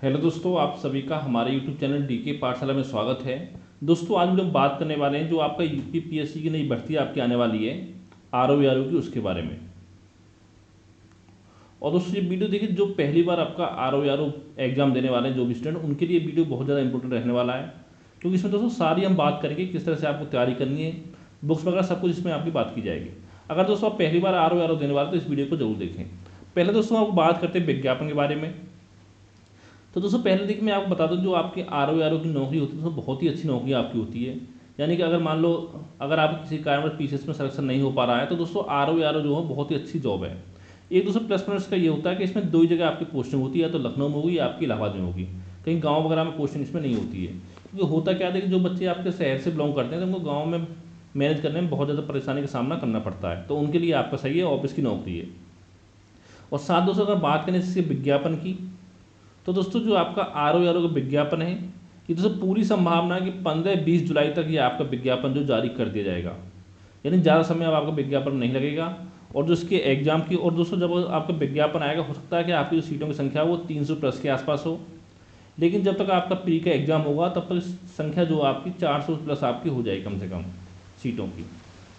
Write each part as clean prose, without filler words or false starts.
Hello दोस्तों, आप सभी का हमारे यूट्यूब चैनल डीके पाठशाला में स्वागत है। दोस्तों, आज हम लोग बात करने वाले हैं जो आपका यूपीपीएससी की नई भर्ती आपकी आने वाली है आरओ की, उसके बारे में। और दोस्तों ये वीडियो देखिए, जो पहली बार आपका आरओ एग्जाम देने वाले हैं जो भी स्टूडेंट, उनके लिए वीडियो बहुत ज़्यादा इंपॉर्टेंट रहने वाला है, क्योंकि इसमें दोस्तों सारी हम बात करेंगे किस तरह से आपको तैयारी करनी है, बुक्स वगैरह सब कुछ इसमें आपकी बात की जाएगी। अगर दोस्तों आप पहली बार आरओ देने वाले तो इस वीडियो को जरूर देखें। पहले दोस्तों आपको बात करते हैं विज्ञापन के बारे में। तो दोस्तों पहले देखिए, मैं आपको बता दूं, जो आपकी आरओ की नौकरी होती है दोस्तों, बहुत ही अच्छी नौकरी आपकी होती है। यानी कि अगर मान लो, अगर आप किसी कारणवश पीसीएस में सिलेक्शन नहीं हो पा रहा है, तो दोस्तों आरओ जो है बहुत ही अच्छी जॉब है। एक दोस्तों प्लस पॉइंट इसका ये होता है कि इसमें दो ही जगह आपकी पोस्टिंग होती है, तो लखनऊ में होगी या आपकी इलाहाबाद में होगी। कहीं गाँव वगैरह में पोस्टिंग इसमें नहीं होती है, क्योंकि होता क्या है कि जो बच्चे आपके शहर से बिलोंग करते हैं तो उनको गाँव में मैनेज करने में बहुत ज़्यादा परेशानी का सामना करना पड़ता है, तो उनके लिए आपका सही है, ऑफिस की नौकरी है। और साथ दोस्तों अगर बात करें इसके विज्ञापन की, तो दोस्तों जो आपका आरओ का विज्ञापन है, ये दोस्तों पूरी संभावना है कि 15-20 जुलाई तक ये आपका विज्ञापन जो जारी कर दिया जाएगा। यानी ज़्यादा समय अब आपका विज्ञापन नहीं लगेगा। और जो इसके एग्जाम की, और दोस्तों जब आपका विज्ञापन आएगा, हो सकता है कि आपकी जो सीटों की संख्या वो 300 प्लस के आसपास हो, लेकिन जब तक आपका प्री का एग्जाम होगा तब तक संख्या जो आपकी 400 प्लस आपकी हो जाएगी कम से कम सीटों की।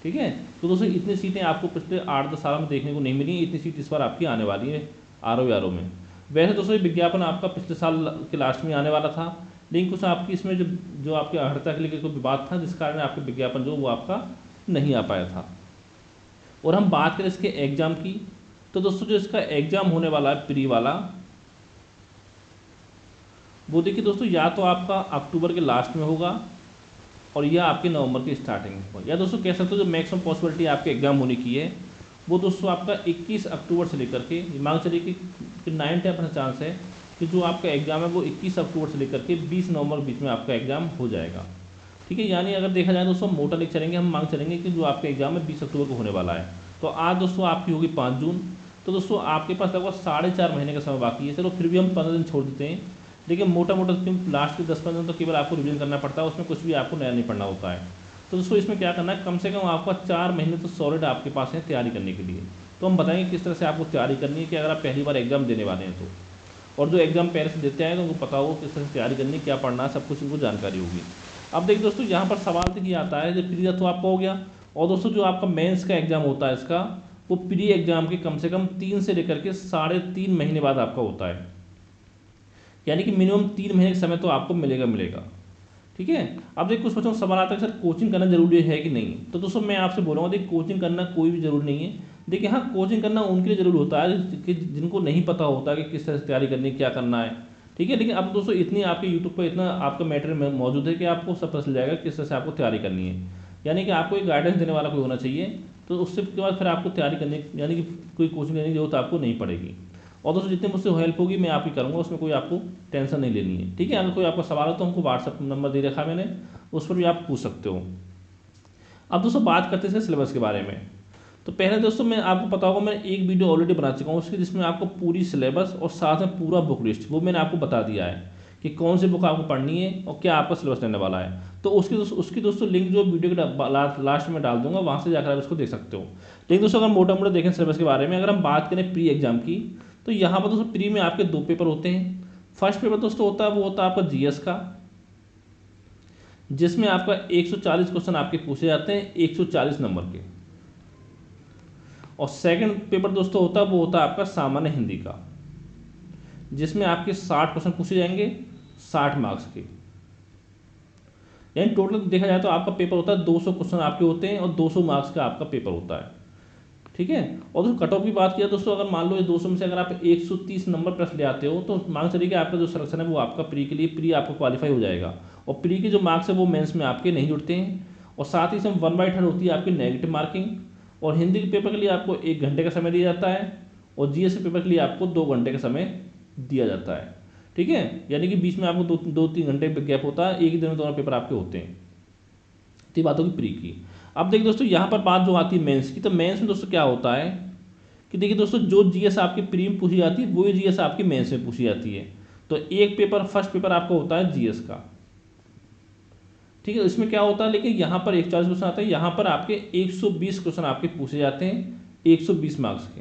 ठीक है, तो दोस्तों इतनी सीटें आपको पिछले 8-10 साल में देखने को नहीं मिली, इतनी सीट इस बार आपकी आने वाली है आरओ में। वैसे दोस्तों ये विज्ञापन आपका पिछले साल के लास्ट में आने वाला था, लेकिन कुछ आपकी इसमें जो जो आपके अर्हता के लिए कोई विवाद था, जिस कारण आपका विज्ञापन जो वो आपका नहीं आ पाया था। और हम बात करें इसके एग्जाम की, तो दोस्तों जो इसका एग्जाम होने वाला है प्री वाला, वो देखिए दोस्तों, या तो आपका अक्टूबर के लास्ट में होगा और या आपके नवंबर की स्टार्टिंग में होगा, या दोस्तों कह सकते हो जो मैक्सिमम पॉसिबिलिटी आपके एग्जाम होने की है वो दोस्तों आपका 21 अक्टूबर से लेकर के, मान चलिए कि 9-10% चांस है कि जो आपका एग्ज़ाम है वो 21 अक्टूबर से लेकर के 20 नवंबर बीच में आपका एग्ज़ाम हो जाएगा। ठीक है, यानी अगर देखा जाए दोस्तों मोटा लिख चलेंगे, हम मांग चलेंगे कि जो आपका एग्ज़ाम है 20 अक्टूबर को होने वाला है, तो आज दोस्तों आपकी होगी 5 जून। तो दोस्तों आपके पास लगभग 4.5 महीने का समय बाकी है। चलो फिर भी हम 15 दिन छोड़ देते हैं, लेकिन मोटा मोटा क्योंकि लास्ट के 10-15 दिन तो केवल आपको रिवीजन करना पड़ता है, उसमें कुछ भी आपको नया नहीं पढ़ना होता है। तो दोस्तों इसमें क्या करना है, कम से कम आपका 4 महीने तो सॉलिड आपके पास है तैयारी करने के लिए। तो हम बताएंगे किस तरह से आपको तैयारी करनी है, कि अगर आप पहली बार एग्जाम देने वाले हैं तो, और जो एग्जाम पहले से देते हैं तो उनको पता हो किस तरह से तैयारी करनी है, क्या पढ़ना है, सब कुछ उनको जानकारी होगी। अब देखिए दोस्तों, यहाँ पर सवाल तो ये आता है, जब प्री तो आपका हो गया, और दोस्तों जो आपका मेंस का एग्जाम होता है इसका, वो प्री एग्जाम के कम से कम 3 से लेकर के 3.5 महीने बाद आपका होता है। यानी कि मिनिमम 3 महीने का समय तो आपको मिलेगा। ठीक है, अब देखिए कुछ बच्चों को सवाल आता है सर कोचिंग करना जरूरी है कि नहीं। तो दोस्तों मैं आपसे बोलूँगा, देखिए कोचिंग करना कोई भी जरूरी नहीं है। देखिए हाँ, कोचिंग करना उनके लिए जरूर होता है कि जिनको नहीं पता होता कि किस तरह से तैयारी करनी है, क्या करना है। ठीक है, लेकिन अब दोस्तों इतनी आपके यूट्यूब पर इतना आपका मैटेरियल मौजूद है कि आपको सब पता चल जाएगा किस तरह से आपको तैयारी करनी है। यानी कि आपको एक गाइडेंस देने वाला कोई होना चाहिए, तो उससे के बाद फिर आपको तैयारी करने, यानी कि कोई कोचिंग लेने की जरूरत आपको नहीं पड़ेगी। और दोस्तों जितने मुझसे हेल्प होगी मैं आपकी करूँगा, उसमें कोई आपको टेंशन नहीं लेनी है। ठीक है, अगर कोई आपका सवाल हो तो हमको व्हाट्सअप नंबर दे रखा है मैंने, उस पर भी आप पूछ सकते हो। अब दोस्तों बात करते हैं सिलेबस के बारे में। तो पहले दोस्तों मैं आपको पता होगा, मैं एक वीडियो ऑलरेडी बना चुका हूँ उसकी, जिसमें आपको पूरी सिलेबस और साथ में पूरा बुक लिस्ट वो मैंने आपको बता दिया है कि कौन सी बुक आपको पढ़नी है और क्या आपका सिलेबस रहने वाला है। तो उसकी दोस्तों लिंक जो वीडियो के लास्ट में डाल दूंगा, वहाँ से जाकर आप उसको देख सकते हो। लेकिन दोस्तों अगर मोटा मोटा देखें सिलेबस के बारे में, अगर हम बात करें प्री एग्जाम की, तो यहाँ पर दोस्तों प्री में आपके 2 पेपर होते हैं। फर्स्ट पेपर दोस्तों होता है वो होता है आपका जीएस का, जिसमें आपका 140 क्वेश्चन आपके पूछे जाते हैं 140 नंबर के। और सेकंड पेपर दोस्तों होता है वो होता है आपका सामान्य हिंदी का, जिसमें आपके 60 क्वेश्चन पूछे जाएंगे 60 मार्क्स के। यानी टोटल देखा जाए तो आपका पेपर होता है 200 क्वेश्चन आपके होते हैं और 200 मार्क्स का आपका पेपर होता है। ठीक है, और दोस्तों कट ऑफ की बात किया दोस्तों, अगर मान लो ये 200 में से अगर आप 130 नंबर प्लस ले आते हो, तो मान चलिए कि आपका जो सिलेक्शन है वो आपका प्री के लिए प्री आपको क्वालिफाई हो जाएगा। और प्री के जो मार्क्स है वो मेंस में आपके नहीं जुड़ते हैं। और साथ ही इसमें 1/3 होती है आपकी नेगेटिव मार्किंग। और हिंदी के पेपर के लिए आपको 1 घंटे का समय दिया जाता है, और जीएस के पेपर के लिए आपको 2 घंटे का समय दिया जाता है। ठीक है, यानी कि बीच में आपको 2-3 घंटे गैप होता है, एक ही दिन में दोनों पेपर आपके होते हैं। तो ये बात होगी प्री की। अब देखिए दोस्तों यहाँ पर बात जो आती है मेंस की, तो मेंस में दोस्तों क्या होता है कि देखिए दोस्तों, जो जीएस आपकी प्री में पूछी जाती है वही जीएस आपकी मेंस में पूछी जाती है। तो एक पेपर फर्स्ट पेपर आपका होता है जीएस का। ठीक है, इसमें क्या होता है, लेकिन यहाँ पर 140 क्वेश्चन आते हैं, यहाँ पर आपके 120 क्वेश्चन आपके पूछे जाते हैं 120 मार्क्स के।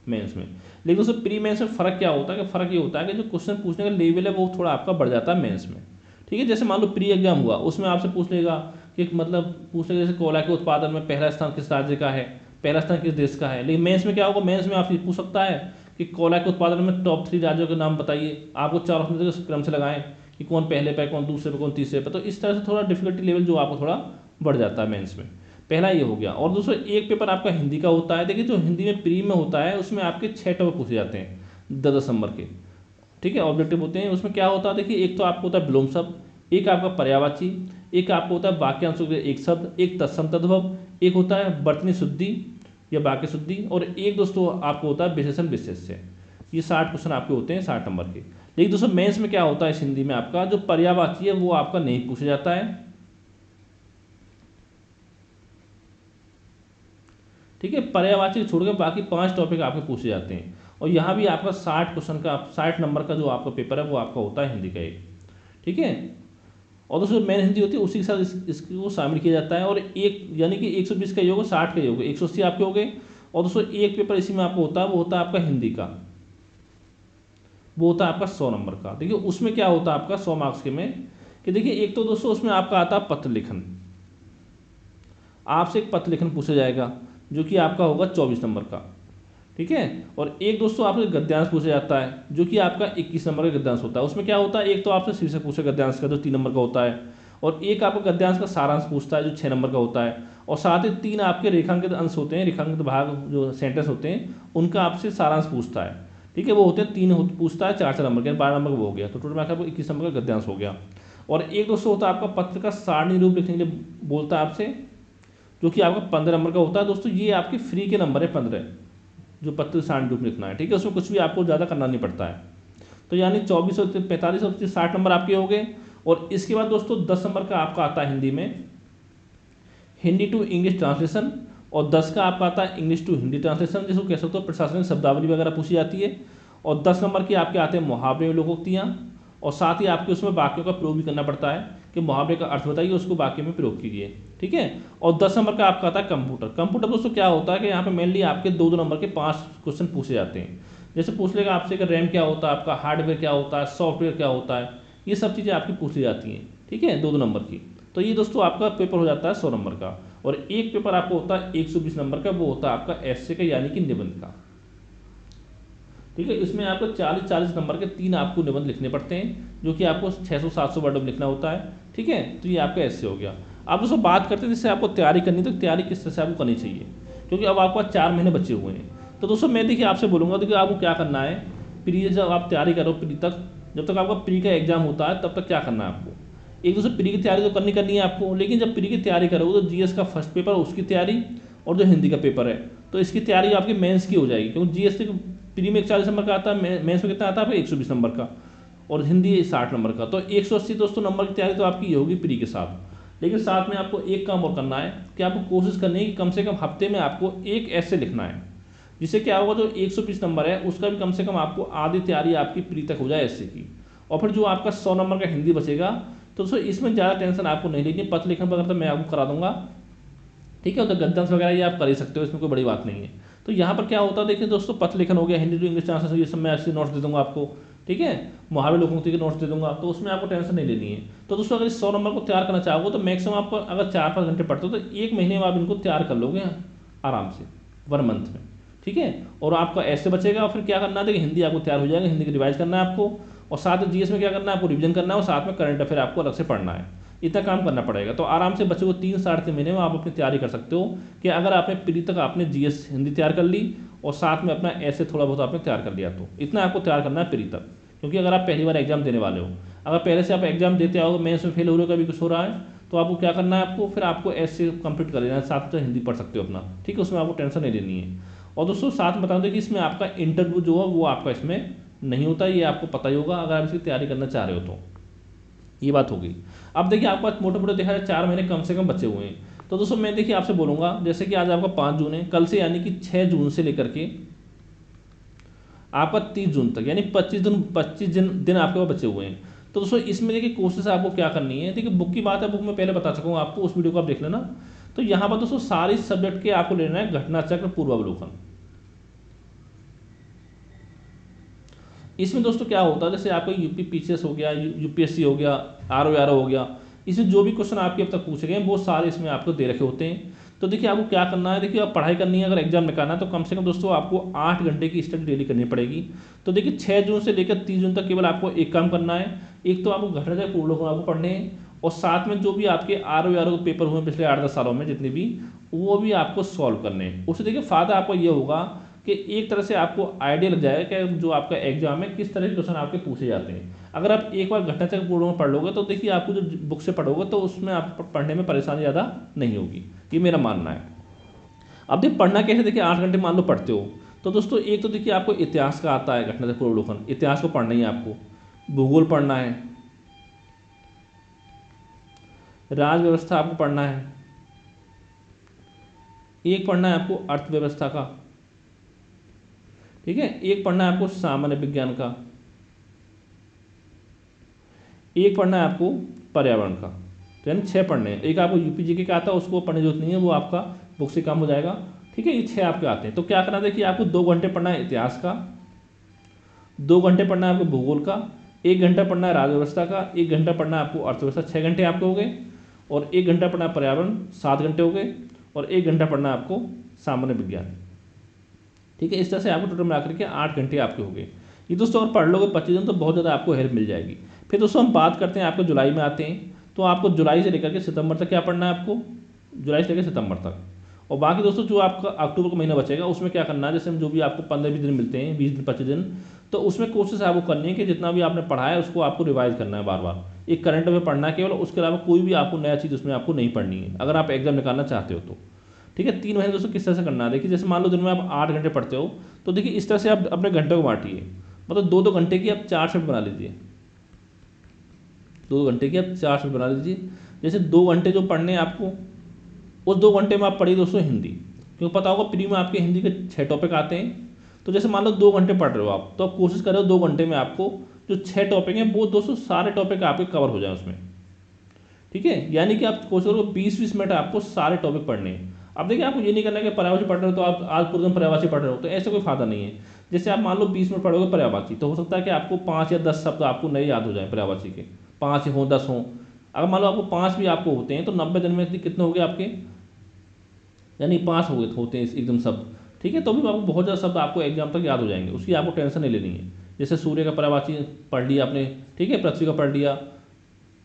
मेंस में। लेकिन दोस्तों प्री मेंस में फ़र्क क्या होता है कि फ़र्क ये होता है कि जो क्वेश्चन पूछने का लेवल है वो थोड़ा आपका बढ़ जाता है मेंस में। ठीक है, जैसे मान लो प्री एग्जाम हुआ, उसमें आपसे पूछ लेगा कि मतलब पूछ लेगा जैसे कोयला के उत्पादन में पहला स्थान किस राज्य का है, पहला स्थान किस देश का है। लेकिन मेंस में क्या होगा, मेंस में आपसे पूछ सकता है कि कोयला के उत्पादन में टॉप 3 राज्यों के नाम बताइए, आपको 4 ऑप्शन के क्रम से लगाएं कि कौन पहले पे, कौन दूसरे पे, कौन तीसरे पे। तो इस तरह से थोड़ा डिफिकल्टी लेवल जो आपको थोड़ा बढ़ जाता है मेंस में। पहला ये हो गया। और दोस्तों एक पेपर आपका हिंदी का होता है। देखिए जो हिंदी में प्री में होता है उसमें आपके 6 टॉपिक पूछे जाते हैं 10 नंबर के। ठीक है, ऑब्जेक्टिव होते हैं। उसमें क्या होता है, देखिए एक तो आपको होता है विलोम शब्द, एक आपका पर्यायवाची, एक आपको होता है वाक्यांशों के एक शब्द, एक तत्सम तद्भव, एक होता है वर्तनी शुद्धि या वाक्य शुद्धि, और एक दोस्तों आपको होता है विशेषण विशेष्य। ये 60 क्वेश्चन आपके होते हैं 60 नंबर के। लेकिन दोस्तों मेंस में क्या होता है, इस हिंदी में आपका जो पर्यायवाची है वो आपका नहीं पूछा जाता है। ठीक है, पर्यायवाची छोड़कर बाकी 5 टॉपिक आपके पूछे जाते हैं। और यहाँ भी आपका 60 क्वेश्चन का 60 नंबर का जो आपका पेपर है वो आपका होता है हिंदी का एक। ठीक है, और दोस्तों मेन हिंदी होती है उसी के साथ इसको शामिल किया जाता है। और एक यानी कि 120 का ये होगा, 60 का ये होगा, 180 आपके हो गए। और दोस्तों एक पेपर इसी में आपको होता है, वो होता है आपका हिंदी का, वो होता है आपका 100 नंबर का। देखिए उसमें क्या होता है आपका 100 मार्क्स के में कि देखिए एक तो दोस्तों उसमें आपका आता है पत्र लेखन, आपसे एक पत्र लेखन पूछा जाएगा जो कि आपका होगा 24 नंबर का। ठीक है, और एक दोस्तों आपसे गद्यांश पूछा जाता है जो कि आपका 21 नंबर का गद्यांश होता है। उसमें क्या होता है, एक तो आपसे शीर्षक पूछे गद्यांश का जो 3 नंबर का होता है, और एक आपका गद्यांश का सारांश पूछता है जो 6 नंबर का होता है, और साथ ही 3 आपके रेखांकित अंश होते हैं, रेखांकित भाग जो सेंटेंस होते हैं उनका आपसे सारांश पूछता है। ठीक है, वो होते हैं 3 पूछता है 4 नंबर के, 12 नंबर का वो हो गया। तो टोटल में आपको 21 नंबर का गद्यांश हो गया। और एक दोस्तों होता है आपका पत्र का सारणी रूप लिखने के लिए बोलता है आपसे, जो कि आपका 15 नंबर का होता है। दोस्तों ये आपके फ्री के नंबर है 15, जो पत्र सारणी रूप लिखना है। ठीक है, उसमें कुछ भी आपको ज़्यादा करना नहीं पड़ता है। तो यानी 24 और 45 और 60 नंबर आपके हो गए। और इसके बाद दोस्तों 10 नंबर का आपका आता है हिंदी में हिंदी टू इंग्लिश ट्रांसलेशन, और 10 का आपका आता है इंग्लिश टू हिंदी ट्रांसलेशन, जिसको कह सकते हो प्रशासनिक शब्दावली वगैरह पूछी जाती है। और 10 नंबर के आपके आते हैं मुहावरे लोकोक्तियाँ, और साथ ही आपके उसमें वाक्यों का प्रयोग भी करना पड़ता है कि मुहावरे का अर्थ बताइए, उसको वाक्य में प्रयोग कीजिए। ठीक है, और 10 नंबर का आपका आता है कंप्यूटर। कंप्यूटर दोस्तों क्या होता है कि यहाँ पे मेनली आपके 2-2 नंबर के 5 क्वेश्चन पूछे जाते हैं। जैसे पूछ लेगा आपसे कि रैम क्या होता है, आपका हार्डवेयर क्या होता है, सॉफ्टवेयर क्या होता है, ये सब चीज़ें आपकी पूछ ली जाती हैं। ठीक है, 2-2 नंबर की। तो ये दोस्तों आपका पेपर हो जाता है 100 नंबर का। और एक पेपर आपको होता है 120 नंबर का, वो होता है आपका एस्से का यानी कि निबंध का। ठीक है, इसमें आपको 40-40 नंबर के 3 आपको निबंध लिखने पड़ते हैं, जो कि आपको 600-700 वर्ड में लिखना होता है। ठीक है, तो ये आपका ऐसे हो गया। अब दोस्तों बात करते हैं जिससे आपको तैयारी करनी, तो तैयारी किस तरह से आपको करनी चाहिए, क्योंकि अब आपको 4 महीने बचे हुए हैं। तो दोस्तों मैं देखिए आपसे बोलूँगा, देखिए आपको क्या करना है, प्री जब आप तैयारी करो, प्री तक जब तक आपका प्री का एग्जाम होता है तब तक क्या करना है आपको, एक दोस्तों प्री की तैयारी तो करनी है आपको। लेकिन जब प्री की तैयारी करोगे तो जीएस का फर्स्ट पेपर उसकी तैयारी, और जो हिंदी का पेपर है तो इसकी तैयारी आपकी मेंस की हो जाएगी, क्योंकि जीएस प्री में 41 नंबर का आता है, मेंस में कितना आता है आपको 120 नंबर का, और हिंदी 60 नंबर का। तो 180 दोस्तों नंबर की तैयारी तो आपकी ये होगी प्री के साथ। लेकिन साथ में आपको एक काम और करना है कि आपको कोशिश करनी है कि कम से कम हफ्ते में आपको एक ऐसे लिखना है, जिससे क्या होगा जो 120 नंबर है उसका भी कम से कम आपको आधी तैयारी आपकी प्री तक हो जाए ऐसे की। और फिर जो आपका 100 नंबर का हिंदी बचेगा, तो दोस्तों इसमें ज़्यादा टेंशन आपको नहीं लेनी, पत्र लेखन वगैरह तो मैं आपको करा दूंगा। ठीक है, तो गद्यांश वगैरह ये आप कर ही सकते हो, इसमें कोई बड़ी बात नहीं है। तो यहाँ पर क्या होता है, देखिए दोस्तों पत्र लेखन हो गया, हिंदी टू इंग्लिश ट्रांसलेशन, ये सब मैं ऐसे नोट्स दे दूंगा आपको। ठीक है, मुहावरे लोकोक्ति के नोट्स दे दूंगा, तो उसमें आपको टेंशन नहीं लेनी है। तो दोस्तों अगर इस 100 नंबर को तैयार करना चाहोगे तो मैक्सिमम आपको अगर 4-5 घंटे पढ़ते हो तो 1 महीने में आप इनको तैयार कर लोगे आराम से, 1 मंथ में। ठीक है, और आपका ऐसे बचेगा। और फिर क्या करना है, देखिए हिंदी आपको तैयार हो जाएगा, हिंदी की रिवाइज करना है आपको, और साथ में जीएस में क्या करना है आपको रिवीजन करना है, और साथ में करंट अफेयर आपको अलग से पढ़ना है। इतना काम करना पड़ेगा, तो आराम से बच्चे को 3-3.5 महीने में आप अपनी तैयारी कर सकते हो कि अगर आपने प्री तक आपने जीएस हिंदी तैयार कर ली और साथ में अपना ऐसे थोड़ा बहुत आपने तैयार कर लिया, तो इतना आपको तैयार करना है प्री तक। क्योंकि अगर आप पहली बार एग्जाम देने वाले हो, अगर पहले से आप एग्जाम देते आओ, मेंस में फेल हो रहे हो, कभी कुछ हो रहा है, तो आपको क्या करना है, आपको फिर आपको ऐसे कंप्लीट कर लेना है, साथ में हिंदी पढ़ सकते हो अपना। ठीक है, उसमें आपको टेंशन नहीं लेनी है। और दोस्तों साथ बता दें कि इसमें आपका इंटरव्यू जो है वो आपका इसमें नहीं होता, ये आपको पता ही होगा अगर आप इसकी तैयारी करना चाह रहे हो तो। ये बात होगी। अब देखिए आपका मोटे मोटे देखा जाए 4 महीने कम से कम बचे हुए हैं। तो दोस्तों मैं देखिए आपसे बोलूँगा, जैसे कि आज आपका 5 जून है, कल से यानी कि 6 जून से लेकर के आपका 30 जून तक, यानी 25 दिन आपके पास बचे हुए हैं। तो दोस्तों इसमें देखिए कोशिश आपको क्या करनी है, देखिए बुक की बात है, बुक में पहले बता सकूँ आपको, उस वीडियो को आप देख लेना। तो यहाँ पर दोस्तों सारी सब्जेक्ट के आपको लेना है घटना चक्र पूर्वावलोकन। इसमें दोस्तों क्या होता है, जैसे आपका यूपी पीसीएस हो गया, यूपीएससी हो गया, आरओ हो गया, इसमें जो भी क्वेश्चन आपके अब तक पूछे गए हैं वो सारे इसमें आपको दे रखे होते हैं। तो देखिए आपको क्या करना है, देखिए आप पढ़ाई करनी है, अगर एग्जाम निकालना है तो कम से कम दोस्तों आपको 8 घंटे की स्टडी डेली करनी पड़ेगी। तो देखिए 6 जून से लेकर 30 जून तक केवल आपको एक काम करना है, एक तो आपको घटना पूर्ण आपको पढ़ने हैं, और साथ में जो भी आपके आरओ पेपर हुए पिछले 8-10 सालों में जितने भी, वो भी आपको सॉल्व करने हैं। उससे देखिए फ़ायदा आपको ये होगा कि एक तरह से आपको आइडिया लग जाएगा कि जो आपका एग्जाम है किस तरह के क्वेश्चन आपके पूछे जाते हैं। अगर आप एक बार घटना चक्र पूर्ण में पढ़ लोगे तो देखिए आपको जो बुक से पढ़ोगे तो उसमें आप पढ़ने में परेशानी ज़्यादा नहीं होगी, ये मेरा मानना है। अब देखिए पढ़ना कैसे, देखिए 8 घंटे मान लो पढ़ते हो तो दोस्तों एक तो देखिए आपको इतिहास का आता है, घटना चक्र अवलोकन, इतिहास को पढ़ना ही है आपको, भूगोल पढ़ना है, राज व्यवस्था आपको पढ़ना है, एक पढ़ना है आपको अर्थव्यवस्था का, ठीक है, एक पढ़ना है आपको सामान्य विज्ञान का, एक पढ़ना है आपको पर्यावरण का। तो यानी 6 पढ़ने हैं। एक आपको यूपीजीके का आता है, उसको पढ़ने की जरूरत नहीं है, वो आपका बुक से काम हो जाएगा, ठीक है। ये 6 आपके आते हैं। तो क्या करना है, देखिए आपको 2 घंटे पढ़ना है इतिहास का, 2 घंटे पढ़ना है आपको भूगोल का, 1 घंटा पढ़ना है राजव्यवस्था का, 1 घंटा पढ़ना है आपको अर्थव्यवस्था, 6 घंटे आपके हो गए, और 1 घंटा पढ़ना है पर्यावरण, 7 घंटे हो गए, और 1 घंटा पढ़ना है आपको सामान्य विज्ञान, ठीक है। इस तरह से आपको टोटल मिलाकर के 8 घंटे आपके हो गए। ये दोस्तों अगर पढ़ लोगे 25 दिन तो बहुत ज़्यादा आपको हेल्प मिल जाएगी। फिर दोस्तों हम बात करते हैं आपको जुलाई में आते हैं, तो आपको जुलाई से लेकर के सितंबर तक क्या पढ़ना है आपको, जुलाई से लेकर सितंबर तक। और बाकी दोस्तों जो आपका अक्टूबर का महीना बचेगा उसमें क्या करना है, जैसे हम जो भी आपको 15-20 दिन मिलते हैं, 20 दिन 25 दिन, तो उसमें कोशिश आपको करनी है कि जितना भी आपने पढ़ा है उसको आपको रिवाइज करना है बार बार। एक करंट अफेयर पढ़ना है केवल, उसके अलावा कोई भी आपको नया चीज़ उसमें आपको नहीं पढ़नी है अगर आप एग्जाम निकालना चाहते हो तो, ठीक है। 3 महीने दोस्तों किस तरह से करना है, देखिए जैसे मान लो दिन में आप 8 घंटे पढ़ते हो तो देखिए इस तरह से आप अपने घंटे को बांटिए, मतलब 2-2 घंटे की आप 4 शिफ्ट बना लीजिए, 2 घंटे की आप 4 शिफ्ट बना लीजिए। जैसे 2 घंटे जो पढ़ने हैं आपको, उस 2 घंटे में आप पढ़िए दोस्तों हिंदी, क्योंकि पता होगा प्री में आपके हिंदी के 6 टॉपिक आते हैं। तो जैसे मान लो 2 घंटे पढ़ रहे हो आप, तो आप कोशिश करो 2 घंटे में आपको जो 6 टॉपिक हैं वो दोस्तों सारे टॉपिक आपके कवर हो जाए उसमें, ठीक है। यानी कि आप कोशिश करो 20-20 मिनट आपको सारे टॉपिक पढ़ने हैं। अब देखिए आपको ये नहीं करना है कि पर्यायवाची पढ़ रहे हो तो आप आज पूरे दिन पर्यायवाची पढ़ रहे हो, तो ऐसे कोई फायदा नहीं है। जैसे आप मान लो 20 मिनट पढ़ोगे पर्यायवाची, तो हो सकता है कि आपको 5 या 10 शब्द आपको नए याद हो जाए पर्यायवाची के, 5 हो 10 हो। अगर मान लो आपको 5 भी आपको होते हैं तो 90 दिन में कितने हो गए आपके, यानी 5 हो गए होते हैं एकदम शब्द, ठीक है। तो भी आपको बहुत ज़्यादा शब्द आपको एग्जाम तक याद हो जाएंगे, उसकी आपको टेंशन नहीं लेनी है। जैसे सूर्य का पर्यायवाची पढ़ लिया आपने, ठीक है, पृथ्वी का पढ़ लिया,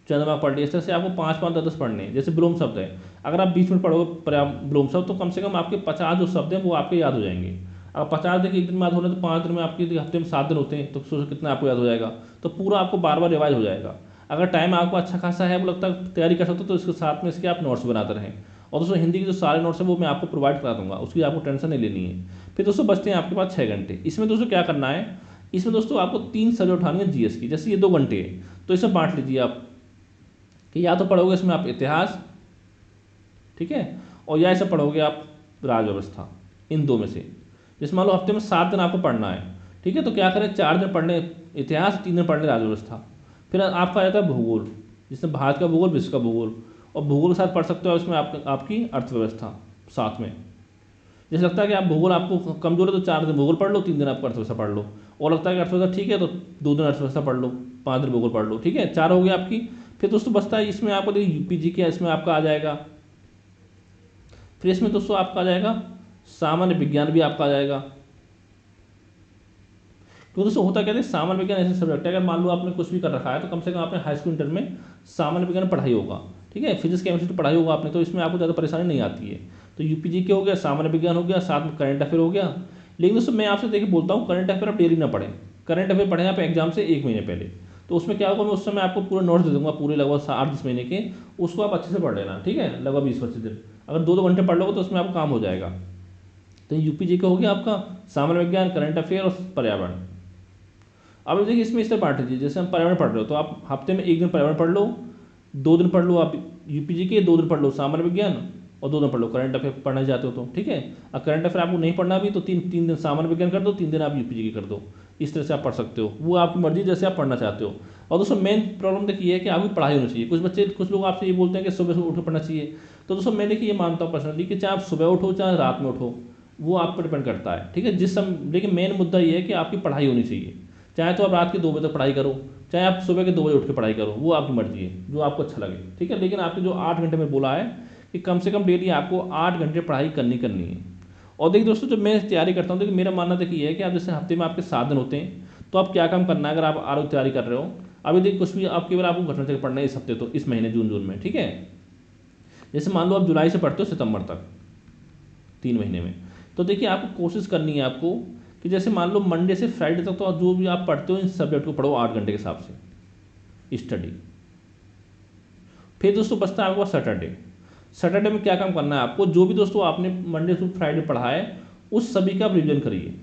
चंद्रमा पढ़ लिया, इस तरह से आपको 5-5, 10-10 पढ़ने हैं। जैसे विलोम शब्द है, अगर आप 20 मिनट पढ़ोगे विलोम शब्द तो कम से कम आपके 50 जो शब्द हैं वो आपके याद हो जाएंगे। अगर 50 देखिए एक दिन में याद हो रहे हैं तो 5 दिन में आपके, हफ्ते में 7 दिन होते हैं, तो सोचो कितना आपको याद हो जाएगा। तो पूरा आपको बार बार रिवाइज हो जाएगा। अगर टाइम आपको अच्छा खासा है, वो लगता है तैयारी कर सकते हो, तो इसके साथ में इसके आप नोट्स बनाते रहें। और दोस्तों हिंदी के जो सारे नोट्स हैं वो मैं आपको प्रोवाइड करा दूंगा, उसकी आपको टेंशन नहीं लेनी है। फिर दोस्तों बचते हैं आपके पास 6 घंटे। इसमें दोस्तों क्या करना है, इसमें दोस्तों आपको 3 सब्जेक्ट उठानी है जीएस की। जैसे ये 2 घंटे है तो इसे बांट लीजिए आप, कि या तो पढ़ोगे इसमें आप इतिहास, ठीक है, और या इसे पढ़ोगे आप राज व्यवस्था, इन 2 में से। जैसे मान लो हफ्ते में 7 दिन आपको पढ़ना है, ठीक है, तो क्या करें 4 दिन पढ़ने इतिहास, 3 दिन पढ़ने राज व्यवस्था। फिर आपका आ जाता है भूगोल, जिसमें भारत का भूगोल, विश्व का भूगोल, और भूगोल के साथ पढ़ सकते हो इसमें आपकी अर्थव्यवस्था साथ में। जैसे लगता है कि आप भूगोल आपको कमजोर है तो 4 दिन भूगोल पढ़ लो, 3 दिन आपको अर्थव्यवस्था पढ़ लो, और लगता है कि अर्थव्यवस्था ठीक है तो 2 दिन अर्थव्यवस्था पढ़ लो, 5 दिन भूगोल पढ़ लो, ठीक है, 4 हो गया आपकी। फिर दोस्तों बचता है इसमें आपको देखिए यूपीजी के, इसमें आपका आ जाएगा। फिर इसमें दोस्तों आपका आ जाएगा सामान्य विज्ञान भी आपका आ जाएगा। क्योंकि दोस्तों होता क्या है, सामान्य विज्ञान ऐसे सब्जेक्ट है, अगर मान लो आपने कुछ भी कर रखा है तो कम से कम आपने हाई स्कूल इंटर में सामान्य विज्ञान पढ़ाई होगा, ठीक है, फिजिक्स केमिस्ट्री पढ़ाई होगा आपने, तो इसमें आपको ज़्यादा परेशानी नहीं आती है। तो यूपीजी के हो गया, सामान्य विज्ञान हो गया, साथ में करंट अफेयर हो गया। लेकिन दोस्तों मैं आपसे देखिए बोलता हूँ, करंट अफेयर आप डेली ना पढ़ें। करंट अफेयर पढ़ें आप एग्जाम से 1 महीने पहले, तो उसमें क्या होगा, मैं उस समय आपको पूरा नोट्स दे दूंगा, पूरे लगभग 8-10 महीने के, उसको आप अच्छे से पढ़ लेना, ठीक है, लगभग 20-25 दिन। अगर 2-2 घंटे पढ़ लोगे तो उसमें आपका काम हो जाएगा। तो यूपीजी का हो गया आपका सामान्य विज्ञान, करंट अफेयर और पर्यावरण। अब देखिए इसमें इस तरह बांट लीजिए, जैसे हम पर्यावरण पढ़ रहे हो तो आप हफ्ते में 1 दिन पर्यावरण पढ़ लो, 2 दिन पढ़ लो आप यूपीजी के, 2 दिन पढ़ लो सामान्य विज्ञान, और 2 दिन पढ़ लो करंट अफेयर पढ़ना चाहते हो तो, ठीक है। अब करंट अफेयर आपको नहीं पढ़ना भी तो 3 दिन सामान्य विज्ञान कर दो, 3 दिन आप यूपीजी की कर दो। इस तरह से आप पढ़ सकते हो, वो आपकी मर्जी जैसे आप पढ़ना चाहते हो। और दोस्तों मेन प्रॉब्लम देखिए है कि आपकी पढ़ाई होनी चाहिए। कुछ लोग आपसे ये बोलते हैं कि सुबह सुबह उठ पढ़ना चाहिए, तो दोस्तों मैं देखिए ये मानता हूँ पर्सनली कि चाहे आप सुबह उठो चाहे रात में उठो, वो आप पर डिपेंड करता है, ठीक है, जिस समय। लेकिन मेन मुद्दा ये है कि आपकी पढ़ाई होनी चाहिए, चाहे तो आप रात के 2 बजे तक पढ़ाई करो, चाहे आप सुबह के 2 बजे उठ के पढ़ाई करो, वो आपकी मर्जी है, जो आपको अच्छा लगे, ठीक है। लेकिन आपके जो 8 घंटे में बोला है कि कम से कम डेली आपको 8 घंटे पढ़ाई करनी है। और देखिए दोस्तों, जब मैं तैयारी करता हूँ, देखिए मेरा मानना देखिए है कि आप जैसे हफ्ते में आपके 7 दिन होते हैं, तो आप क्या काम करना है अगर आप आरोग्य तैयारी कर रहे हो। अभी देखिए कुछ भी आप केवल आपको घटना चक्र पढ़ना है इस हफ्ते, तो इस महीने जून में, ठीक है। जैसे मान लो आप जुलाई से पढ़ते हो सितंबर तक 3 महीने में, तो देखिए आपको कोशिश करनी है आपको कि जैसे मान लो मंडे से फ्राइडे तक तो जो भी आप पढ़ते हो इन सब्जेक्ट को पढ़ो 8 घंटे के हिसाब से स्टडी। फिर दोस्तों बचता है आपके पास सैटरडे। सैटरडे में क्या काम करना है आपको, जो भी दोस्तों आपने मंडे से फ्राइडे पढ़ा है उस सभी का आप रिविजन करिए,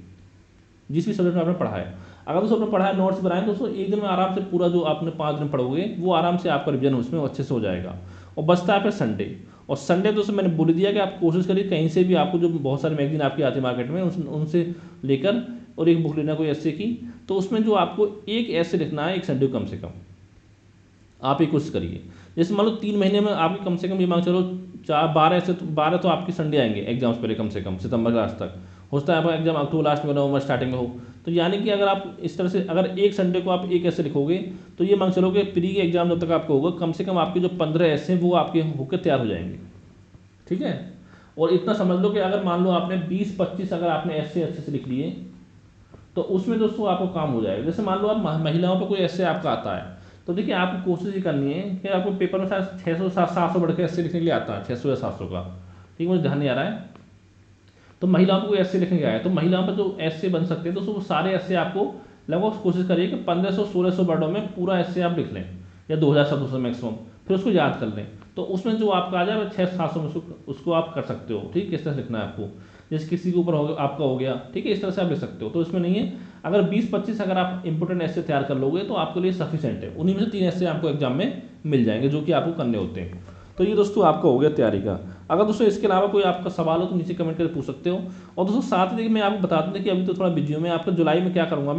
जिस भी सब्जेक्ट में आपने पढ़ा है। अगर दोस्तों आपने पढ़ा है, नोट्स बनाए, दोस्तों एक दिन में आराम से पूरा जो आपने 5 दिन पढ़ोगे वो आराम से आपका रिविजन उसमें अच्छे से हो जाएगा। और बचता है फिर संडे। और संडे दोस्तों मैंने बोल दिया कि आप कोशिश करिए कहीं से भी, आपको जो बहुत सारे मैगजीन आपकी आती है मार्केट में उनसे लेकर और एक बुक लेना कोई ऐसे की, तो उसमें जो आपको एक ऐसे लिखना है एक संडे कम से कम आप एक कोशिश करिए। जैसे मान लो 3 महीने में आपकी कम से कम ये मान चलो 12 तो आपके संडे आएंगे एग्जाम्स पहले, कम से कम सितंबर लास्ट तक होता है आपका एग्जाम, अक्टूबर लास्ट में नवंबर स्टार्टिंग में हो, तो यानी कि अगर आप इस तरह से अगर एक संडे को आप एक ऐसे लिखोगे तो ये मान चलो कि प्री के एग्जाम जब तक आपका होगा कम से कम आपके जो 15 ऐसे हैं वो आपके होकर तैयार हो जाएंगे, ठीक है। और इतना समझ लो कि अगर मान लो आपने 20-25 अगर आपने ऐसे अच्छे से लिख लिए तो उसमें दोस्तों आपको काम हो जाएगा। जैसे मान लो आप महिलाओं पर कोई ऐसे आपका आता है, तो देखिए आपको कोशिश ये करनी है कि आपको पेपर में शायद 600-700 बढ़ के ऐसे लिखने के लिए आता है, 600 या 700 का, ठीक है, मुझे ध्यान नहीं आ रहा है। तो महिलाओं को कोई ऐसे लिखने के आया, तो महिलाओं पर जो ऐसे बन सकते हैं तो वो सारे ऐसे आपको लगभग कोशिश करिए कि 1500-1600 वर्डों में पूरा ऐसे आप लिख लें, या 2000 शब्दों से मैक्सिमम, फिर उसको याद कर लें। तो उसमें जो आपका आ जाए 600-700 में उसको आप कर सकते हो, ठीक है। किस तरह से लिखना है आपको, जैसे किसी के ऊपर आपका हो गया, ठीक है, इस तरह से आप लिख सकते हो। तो इसमें नहीं है, अगर 20-25 अगर आप इंपोर्टेंट ऐसे तैयार कर लोगे तो आपके लिए सफिशिएंट है। उन्हीं में से 3 ऐसे आपको एग्जाम में मिल जाएंगे जो कि आपको करने होते हैं। तो ये दोस्तों आपका हो गया तैयारी का। अगर दोस्तों इसके अलावा कोई आपका सवाल हो तो नीचे कमेंट करके पूछ सकते हो। और दोस्तों साथ ही देखिए मैं आपको बता दूं कि अभी तो थोड़ा बिजी हूँ, मैं आपको जुलाई में क्या करूँगा,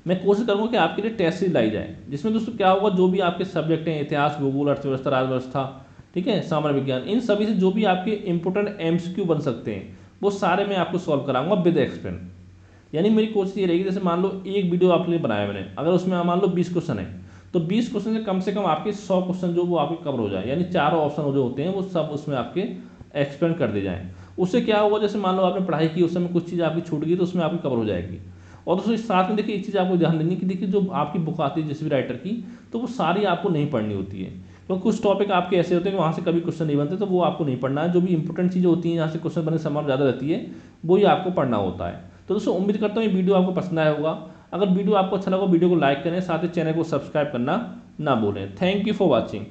मैं कोशिश करूँगा कि आपके लिए टेस्ट सीरीज लाई जाए, जिसमें दोस्तों क्या होगा, जो भी आपके सब्जेक्ट हैं, इतिहास, भूगोल, अर्थव्यवस्था, राजव्यवस्था, ठीक है, सामान्य विज्ञान, इन सभी से जो भी आपके इंपोर्टेंट MCQ बन सकते हैं वो सारे मैं आपको सॉल्व कराऊंगा विद एक्सप्लेन। यानी मेरी कोशिश ये रहेगी, जैसे मान लो एक वीडियो आपके लिए बनाया मैंने, अगर उसमें मान लो 20 क्वेश्चन है तो 20 क्वेश्चन से कम आपके 100 क्वेश्चन जो वो आपके कवर हो जाए, यानी चारों ऑप्शन जो होते हैं वो सब उसमें आपके एक्सप्लेन कर दिए जाएँ। उससे क्या होगा, जैसे मान लो आपने पढ़ाई की उस समय कुछ चीज़ आपकी छूट गई तो उसमें आपकी कवर हो जाएगी। और दोस्तों इस साथ में देखिए एक चीज़ आपको ध्यान देनी कि देखिए जो आपकी बुक आती है जिस भी राइटर की, तो वो सारी आपको नहीं पढ़नी होती है, क्योंकि कुछ टॉपिक आपके ऐसे होते हैं कि वहाँ से कभी क्वेश्चन नहीं बनते, तो वो आपको नहीं पढ़ना है। जो भी इंपॉर्टेंट चीज़ें होती हैं जहाँ से क्वेश्चन बनने की संभावना ज़्यादा रहती है वो ही आपको पढ़ना होता है। तो दोस्तों उम्मीद करता हूँ ये वीडियो आपको पसंद आया होगा। अगर वीडियो आपको अच्छा लगा वीडियो को लाइक करें, साथ ही चैनल को सब्सक्राइब करना ना भूलें। Thank you for watching.